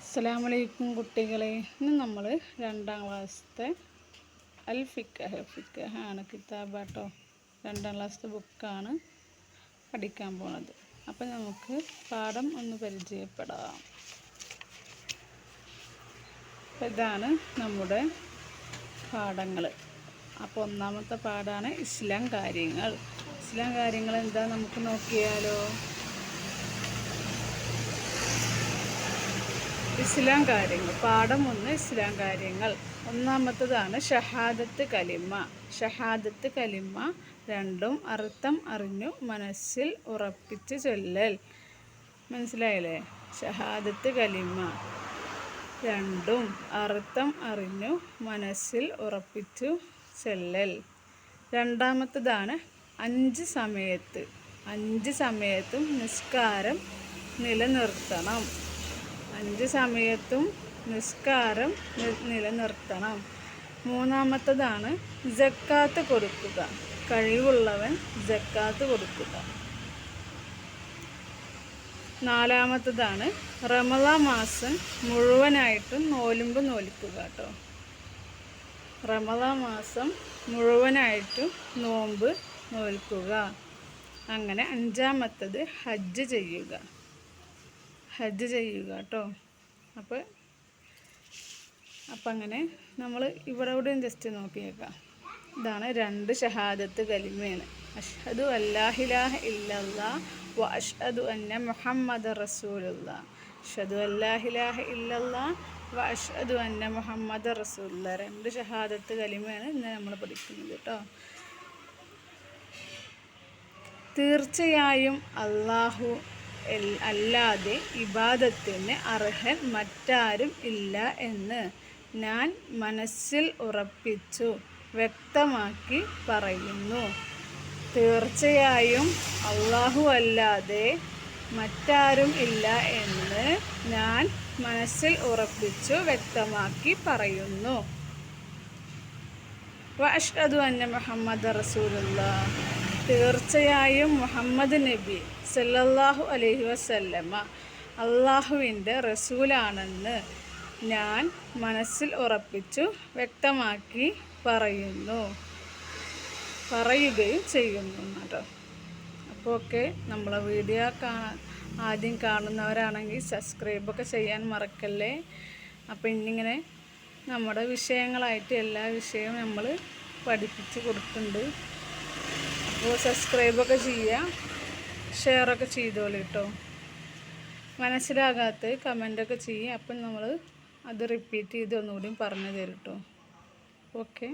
അസ്സലാമലൈക്കും കുട്ടികളെ, ഇന്ന് നമ്മൾ 2ാം ക്ലാസ്സിലത്തെ അൽ ഫിഖ് ആണ് കിതാബാട്ടോ. 2ാം ക്ലാസ്സിലത്തെ ബുക്കാണ് പഠിക്കാൻ പോണത്. അപ്പം നമുക്ക് പാഠം ഒന്ന് പരിചയപ്പെടാം. ഇതാണ് നമ്മുടെ പാഠങ്ങൾ. അപ്പോൾ ഒന്നാമത്തെ പാഠമാണ് ഇസ്ലാം കാര്യങ്ങൾ. ഇസ്ലാം കാര്യങ്ങൾ എന്താ നമുക്ക് നോക്കിയാലോ. ഇസ്ലാം കാര്യങ്ങൾ പാഠം 1 ഇസ്ലാം കാര്യങ്ങൾ. ഒന്നാമത്തതാണ് ഷഹാദത്ത് കലിമ. ഷഹാദത്ത് കലിമ 2 അർത്ഥം അറിഞ്ഞു മനസ്സിൽ ഉറപ്പിച്ച് ചൊല്ലൽ. മനസ്സിലായില്ലേ? ഷഹാദത്ത് കലിമ 2 അർത്ഥം അറിഞ്ഞു മനസ്സിൽ ഉറപ്പിച്ചു ചൊല്ലൽ. രണ്ടാമത്തതാണ് 5 സമയത്ത്. 5 സമയത്തും നിസ്കാരം നിലനിർത്തണം. 5 സമയത്തും നിസ്കാരം നിലനിർത്തണം. മൂന്നാമത്തതാണ് സക്കാത്ത് കൊടുക്കുക. കഴിവുള്ളവൻ സക്കാത്ത് കൊടുക്കുക. നാലാമത്തതാണ് റമളാൻ മാസം മുഴുവനായിട്ടും നോൽമ്പ് നോൽക്കുക കേട്ടോ. റമളാൻ മാസം മുഴുവനായിട്ടും നോമ്പ് നോൽക്കുക. അങ്ങനെ 5-മത്തത് ഹജ്ജ് ചെയ്യുക. ഹജ്ജ് ചെയ്യുക കേട്ടോ. അപ്പം അങ്ങനെ നമ്മൾ ഇവിടെയും ജസ്റ്റ് നോക്കിയേക്കാം. ഇതാണ് 2 ഷഹാദത്ത് കലിമയാണ്. അഷ്ഹദു അല്ലാ ഇലാഹ ഇല്ലല്ലാഹ് വ അഷ്ഹദു അന്ന മുഹമ്മദ റസൂലുള്ളാഹ്. അഷ്ഹദു അല്ലാ ഇലാഹ ഇല്ലല്ലാഹ് വ അഷ്ഹദു അന്ന മുഹമ്മദ റസൂലുള്ളാഹ്. 2 ഷഹാദത്ത് കലിമയാണ് ഇന്ന് നമ്മൾ പഠിക്കുന്നത് കേട്ടോ. തീർച്ചയായും അല്ലാഹു അല്ലാതെ ഇബാദത്തിന് അർഹൻ മറ്റാരും ഇല്ല എന്ന് ഞാൻ മനസ്സിൽ ഉറപ്പിച്ചു വ്യക്തമാക്കി പറയുന്നു. തീർച്ചയായും അല്ലാഹു അല്ലാതെ മറ്റാരും ഇല്ല എന്ന് ഞാൻ മനസ്സിൽ ഉറപ്പിച്ചു വ്യക്തമാക്കി പറയുന്നു. വഅഷ്ഹദു അന്ന മുഹമ്മദ റസൂലുള്ളാഹ്. തീർച്ചയായും മുഹമ്മദ് നബി സല്ലല്ലാഹു അലൈഹി വസല്ലമ അള്ളാഹുവിൻ്റെ റസൂലാണെന്ന് ഞാൻ മനസ്സിൽ ഉറപ്പിച്ചു വ്യക്തമാക്കി പറയുകയും ചെയ്യുന്നു കേട്ടോ. അപ്പോൾ ഓക്കെ, നമ്മളെ വീഡിയോ ആദ്യം കാണുന്നവരാണെങ്കിൽ സബ്സ്ക്രൈബൊക്കെ ചെയ്യാൻ മറക്കല്ലേ. അപ്പോൾ ഇന്നിങ്ങനെ നമ്മുടെ വിഷയങ്ങളായിട്ട് എല്ലാ വിഷയവും നമ്മൾ പഠിപ്പിച്ച് കൊടുക്കുന്നുണ്ട്. അപ്പോൾ സബ്സ്ക്രൈബൊക്കെ ചെയ്യുക, ഷെയറൊക്കെ ചെയ്തോളൂ കേട്ടോ. മനസ്സിലാകാത്ത കമൻ്റൊക്കെ ചെയ്യുക. അപ്പം നമ്മൾ അത് റിപ്പീറ്റ് ചെയ്ത് ഒന്നുകൂടി പറഞ്ഞു തരും കേട്ടോ. ഓക്കെ.